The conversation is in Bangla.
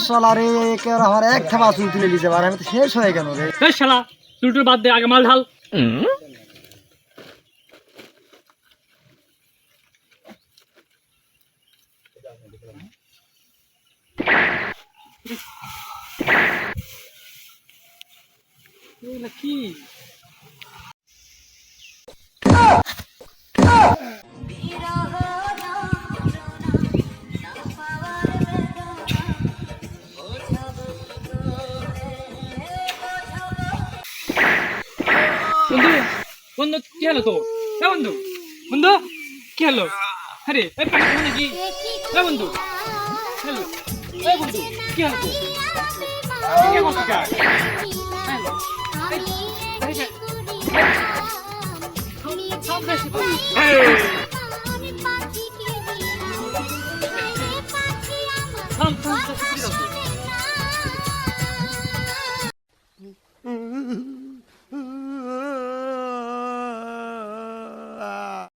শালা রে আমার এক থাবা চুল তুলে নিতে পারে আমি তো শেষ হয়ে গেল রে। শালা চুলটুল বাদ দে, আগে মাল ঢাল। কি বন্ধু, বন্ধু কি হলো তোর? বন্ধু, বন্ধু কি হলো? আরে পানি খাবো নাকি? বন্ধু হ্যালো, বন্ধু কি হলো তোর? কি করছিস কাজ? হ্যালো, সব বেশি তো। থাম থাম,